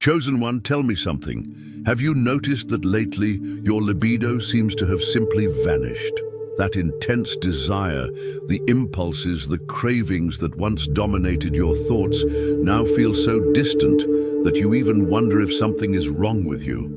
Chosen one, tell me something. Have you noticed that lately your libido seems to have simply vanished? That intense desire, the impulses, the cravings that once dominated your thoughts now feel so distant that you even wonder if something is wrong with you.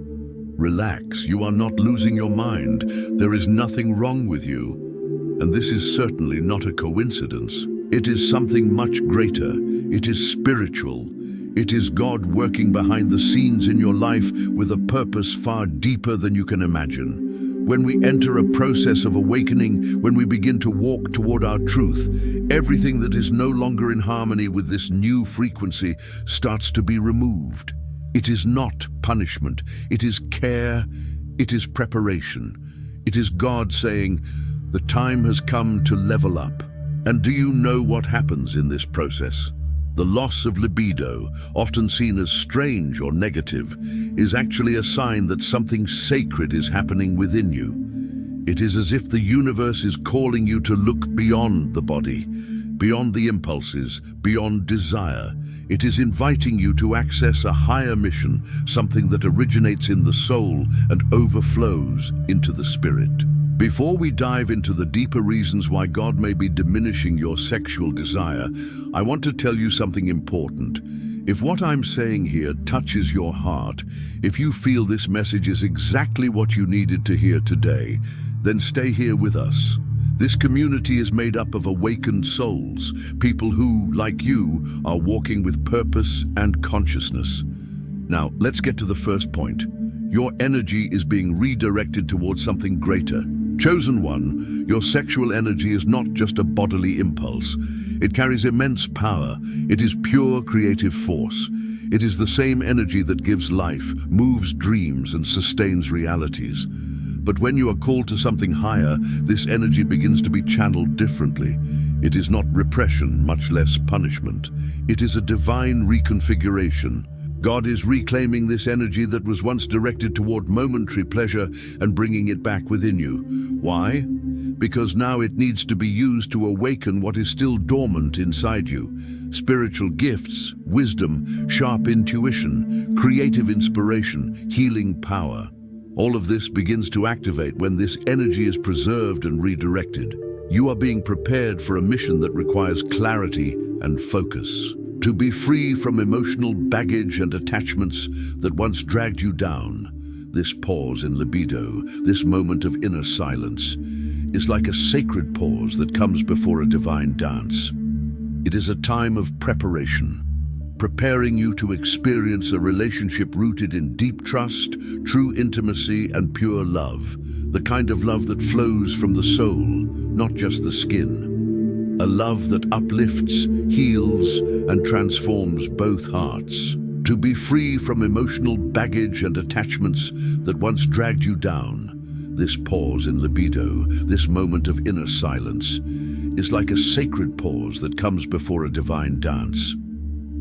Relax, you are not losing your mind. There is nothing wrong with you. And this is certainly not a coincidence. It is something much greater. It is spiritual. It is God working behind the scenes in your life with a purpose far deeper than you can imagine. When we enter a process of awakening, when we begin to walk toward our truth, everything that is no longer in harmony with this new frequency starts to be removed. It is not punishment. It is care. It is preparation. It is God saying, the time has come to level up. And do you know what happens in this process? The loss of libido, often seen as strange or negative, is actually a sign that something sacred is happening within you. It is as if the universe is calling you to look beyond the body, beyond the impulses, beyond desire. It is inviting you to access a higher mission, something that originates in the soul and overflows into the spirit. Before we dive into the deeper reasons why God may be diminishing your sexual desire, I want to tell you something important. If what I'm saying here touches your heart, if you feel this message is exactly what you needed to hear today, then stay here with us. This community is made up of awakened souls, people who, like you, are walking with purpose and consciousness. Now, let's get to the first point. Your energy is being redirected towards something greater. Chosen one, your sexual energy is not just a bodily impulse. It carries immense power. It is pure creative force. It is the same energy that gives life, moves dreams, and sustains realities. But when you are called to something higher, this energy begins to be channeled differently. It is not repression, much less punishment. It is a divine reconfiguration. God is reclaiming this energy that was once directed toward momentary pleasure and bringing it back within you. Why? Because now it needs to be used to awaken what is still dormant inside you. Spiritual gifts, wisdom, sharp intuition, creative inspiration, healing power. All of this begins to activate when this energy is preserved and redirected. You are being prepared for a mission that requires clarity and focus. To be free from emotional baggage and attachments that once dragged you down. This pause in libido, this moment of inner silence, is like a sacred pause that comes before a divine dance. It is a time of preparation, preparing you to experience a relationship rooted in deep trust, true intimacy, and pure love. The kind of love that flows from the soul, not just the skin. A love that uplifts, heals, and transforms both hearts. To be free from emotional baggage and attachments that once dragged you down. This pause in libido, this moment of inner silence, is like a sacred pause that comes before a divine dance.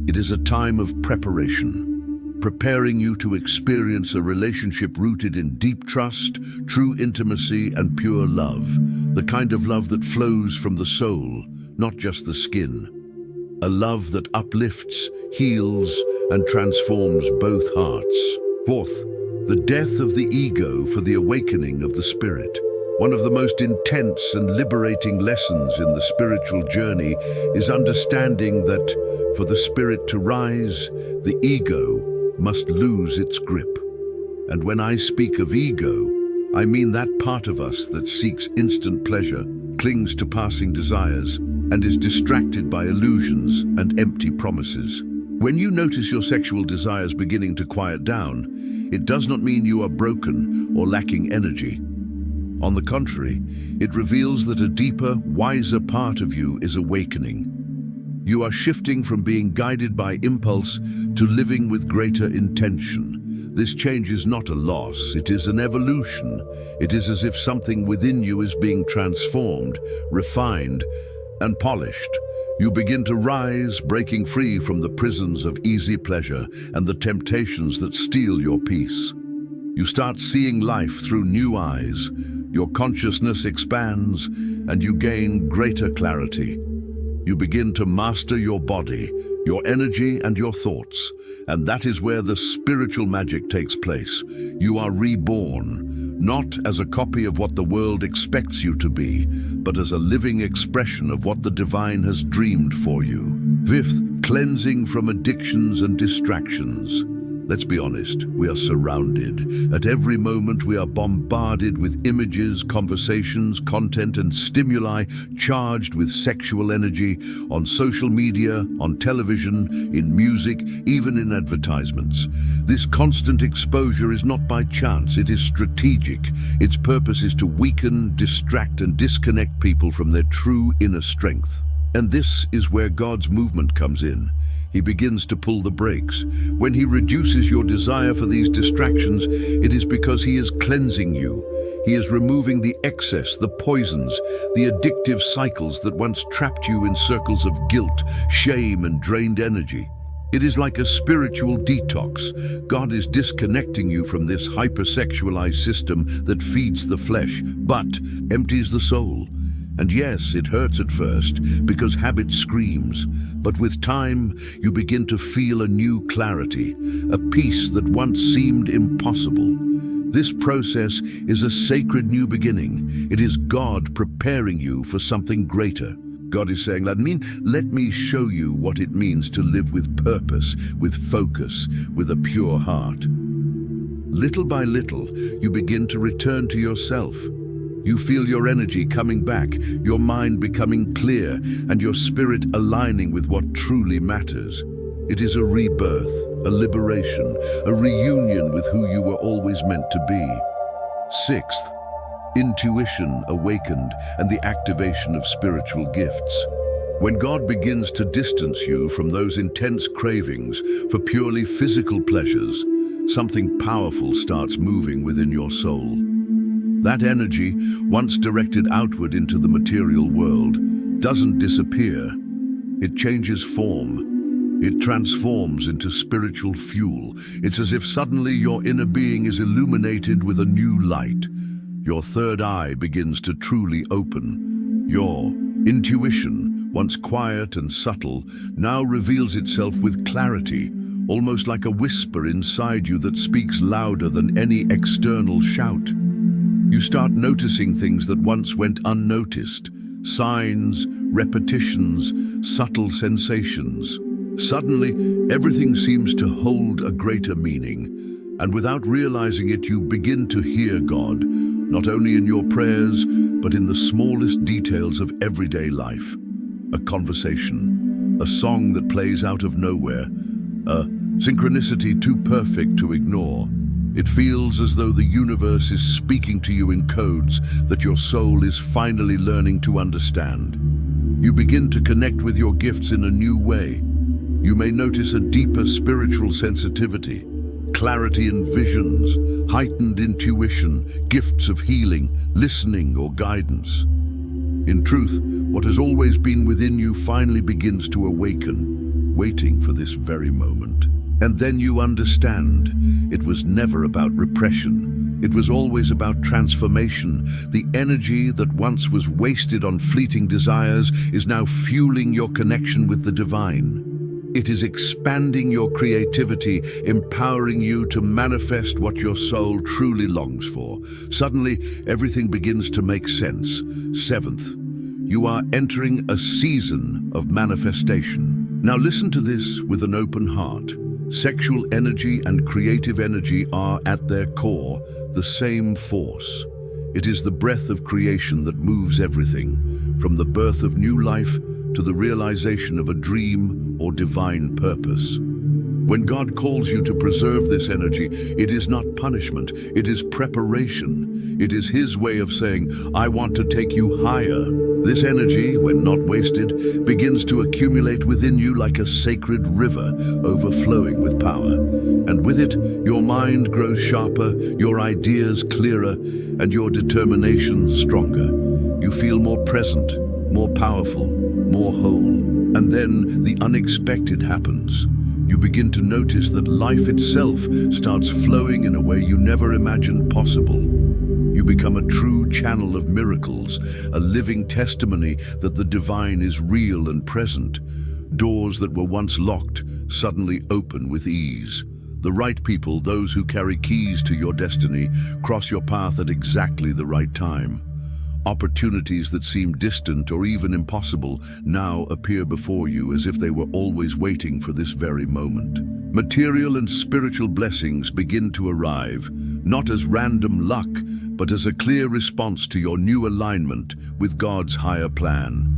It is a time of preparation, preparing you to experience a relationship rooted in deep trust, true intimacy, and pure love. The kind of love that flows from the soul, not just the skin. A love that uplifts, heals, and transforms both hearts. Fourth, the death of the ego for the awakening of the spirit. One of the most intense and liberating lessons in the spiritual journey is understanding that for the spirit to rise, the ego must lose its grip. And when I speak of ego, I mean that part of us that seeks instant pleasure, clings to passing desires, and is distracted by illusions and empty promises. When you notice your sexual desires beginning to quiet down, it does not mean you are broken or lacking energy. On the contrary, it reveals that a deeper, wiser part of you is awakening. You are shifting from being guided by impulse to living with greater intention. This change is not a loss, it is an evolution. It is as if something within you is being transformed, refined, and polished. You begin to rise, breaking free from the prisons of easy pleasure and the temptations that steal your peace. You start seeing life through new eyes. Your consciousness expands, and you gain greater clarity. You begin to master your body, your energy and your thoughts. And that is where the spiritual magic takes place. You are reborn, not as a copy of what the world expects you to be, but as a living expression of what the divine has dreamed for you. Fifth, cleansing from addictions and distractions. Let's be honest, we are surrounded. At every moment we are bombarded with images, conversations, content and stimuli charged with sexual energy on social media, on television, in music, even in advertisements. This constant exposure is not by chance, it is strategic. Its purpose is to weaken, distract and disconnect people from their true inner strength. And this is where God's movement comes in. He begins to pull the brakes. When he reduces your desire for these distractions, it is because he is cleansing you. He is removing the excess, the poisons, the addictive cycles that once trapped you in circles of guilt, shame, and drained energy. It is like a spiritual detox. God is disconnecting you from this hypersexualized system that feeds the flesh, but empties the soul. And yes, it hurts at first, because habit screams. But with time, you begin to feel a new clarity, a peace that once seemed impossible. This process is a sacred new beginning. It is God preparing you for something greater. God is saying, let me show you what it means to live with purpose, with focus, with a pure heart. Little by little, you begin to return to yourself. You feel your energy coming back, your mind becoming clear, and your spirit aligning with what truly matters. It is a rebirth, a liberation, a reunion with who you were always meant to be. Sixth, intuition awakened and the activation of spiritual gifts. When God begins to distance you from those intense cravings for purely physical pleasures, something powerful starts moving within your soul. That energy, once directed outward into the material world, doesn't disappear. It changes form. It transforms into spiritual fuel. It's as if suddenly your inner being is illuminated with a new light. Your third eye begins to truly open. Your intuition, once quiet and subtle, now reveals itself with clarity, almost like a whisper inside you that speaks louder than any external shout. You start noticing things that once went unnoticed, signs, repetitions, subtle sensations. Suddenly, everything seems to hold a greater meaning, and without realizing it, you begin to hear God, not only in your prayers, but in the smallest details of everyday life. A conversation, a song that plays out of nowhere, a synchronicity too perfect to ignore. It feels as though the universe is speaking to you in codes that your soul is finally learning to understand. You begin to connect with your gifts in a new way. You may notice a deeper spiritual sensitivity, clarity in visions, heightened intuition, gifts of healing, listening, or guidance. In truth, what has always been within you finally begins to awaken, waiting for this very moment. And then you understand, it was never about repression. It was always about transformation. The energy that once was wasted on fleeting desires is now fueling your connection with the divine. It is expanding your creativity, empowering you to manifest what your soul truly longs for. Suddenly, everything begins to make sense. Seventh, you are entering a season of manifestation. Now listen to this with an open heart. Sexual energy and creative energy are, at their core, the same force. It is the breath of creation that moves everything, from the birth of new life to the realization of a dream or divine purpose. When God calls you to preserve this energy, it is not punishment, it is preparation. It is His way of saying, I want to take you higher. This energy, when not wasted, begins to accumulate within you like a sacred river, overflowing with power. And with it, your mind grows sharper, your ideas clearer, and your determination stronger. You feel more present, more powerful, more whole. And then the unexpected happens. You begin to notice that life itself starts flowing in a way you never imagined possible. You become a true channel of miracles, a living testimony that the divine is real and present. Doors that were once locked suddenly open with ease. The right people, those who carry keys to your destiny, cross your path at exactly the right time. Opportunities that seem distant or even impossible now appear before you as if they were always waiting for this very moment. Material and spiritual blessings begin to arrive, not as random luck, but as a clear response to your new alignment with God's higher plan.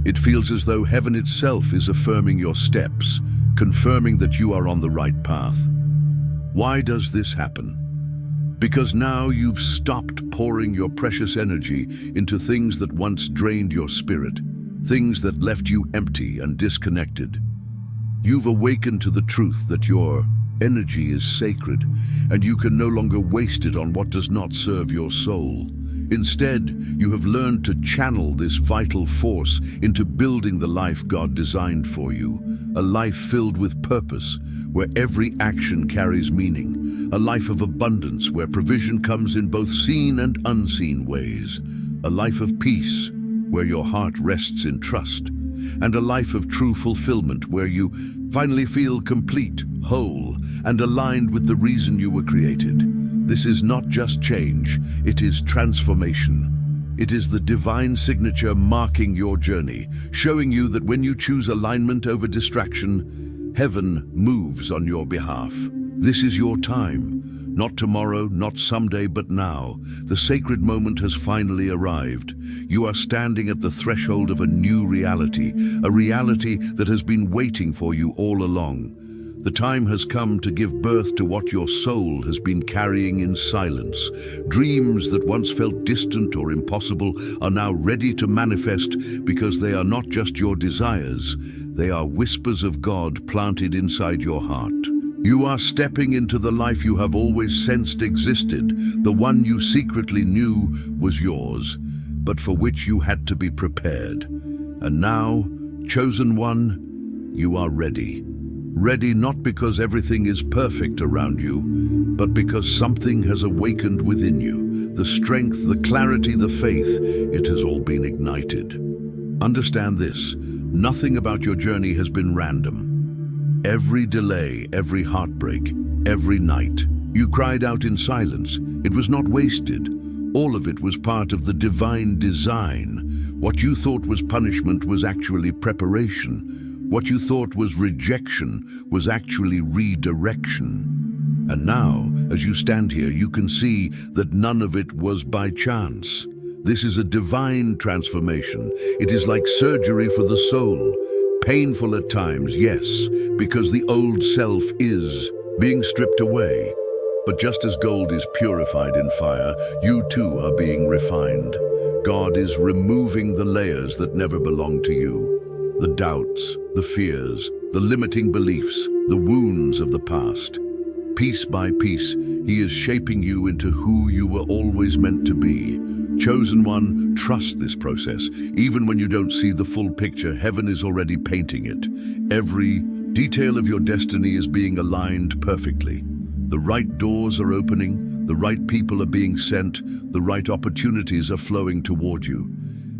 It feels as though heaven itself is affirming your steps, confirming that you are on the right path. Why does this happen? Because now you've stopped pouring your precious energy into things that once drained your spirit, things that left you empty and disconnected. You've awakened to the truth that your energy is sacred, and you can no longer waste it on what does not serve your soul. Instead, you have learned to channel this vital force into building the life God designed for you, a life filled with purpose, where every action carries meaning, a life of abundance where provision comes in both seen and unseen ways, a life of peace where your heart rests in trust, and a life of true fulfillment where you finally feel complete, whole, and aligned with the reason you were created. This is not just change, it is transformation. It is the divine signature marking your journey, showing you that when you choose alignment over distraction, heaven moves on your behalf. This is your time. Not tomorrow, not someday, but now. The sacred moment has finally arrived. You are standing at the threshold of a new reality, a reality that has been waiting for you all along. The time has come to give birth to what your soul has been carrying in silence. Dreams that once felt distant or impossible are now ready to manifest because they are not just your desires, they are whispers of God planted inside your heart. You are stepping into the life you have always sensed existed, the one you secretly knew was yours, but for which you had to be prepared. And now, chosen one, you are ready. Ready not because everything is perfect around you, but because something has awakened within you. The strength, the clarity, the faith, it has all been ignited. Understand this, nothing about your journey has been random. Every delay, every heartbreak, every night, you cried out in silence. It was not wasted. All of it was part of the divine design. What you thought was punishment was actually preparation. What you thought was rejection was actually redirection. And now, as you stand here, you can see that none of it was by chance. This is a divine transformation. It is like surgery for the soul. Painful at times, yes, because the old self is being stripped away. But just as gold is purified in fire, you too are being refined. God is removing the layers that never belonged to you. The doubts, the fears, the limiting beliefs, the wounds of the past. Piece by piece, He is shaping you into who you were always meant to be. Chosen one, trust this process. Even when you don't see the full picture, heaven is already painting it. Every detail of your destiny is being aligned perfectly. The right doors are opening, the right people are being sent, the right opportunities are flowing toward you.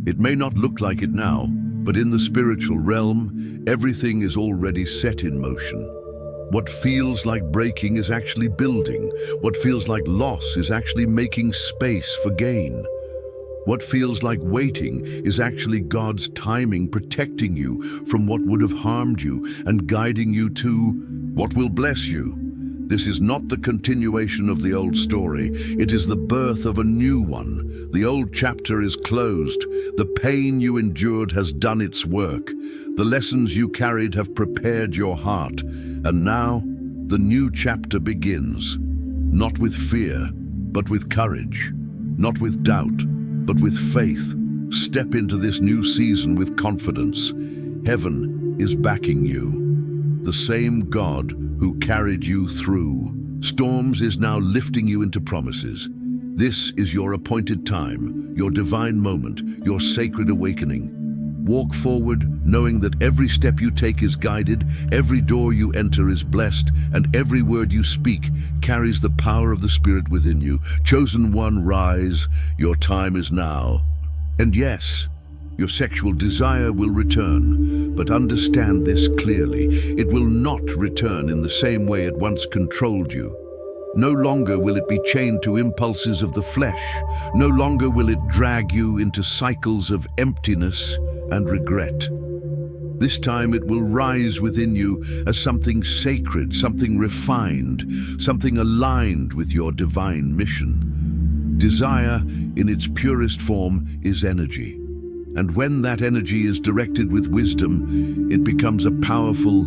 It may not look like it now, but in the spiritual realm, everything is already set in motion. What feels like breaking is actually building. What feels like loss is actually making space for gain. What feels like waiting is actually God's timing protecting you from what would have harmed you and guiding you to what will bless you. This is not the continuation of the old story. It is the birth of a new one. The old chapter is closed. The pain you endured has done its work. The lessons you carried have prepared your heart. And now, the new chapter begins. Not with fear, but with courage. Not with doubt, but with faith. Step into this new season with confidence. Heaven is backing you. The same God who carried you through storms is now lifting you into promises. This is your appointed time, your divine moment, your sacred awakening. Walk forward, knowing that every step you take is guided, every door you enter is blessed, and every word you speak carries the power of the Spirit within you. Chosen one, rise. Your time is now. And yes, Your sexual desire will return, but understand this clearly. It will not return in the same way it once controlled you. No longer will it be chained to impulses of the flesh. No longer will it drag you into cycles of emptiness and regret. This time it will rise within you as something sacred, something refined, something aligned with your divine mission. Desire, in its purest form, is energy. And when that energy is directed with wisdom, it becomes a powerful,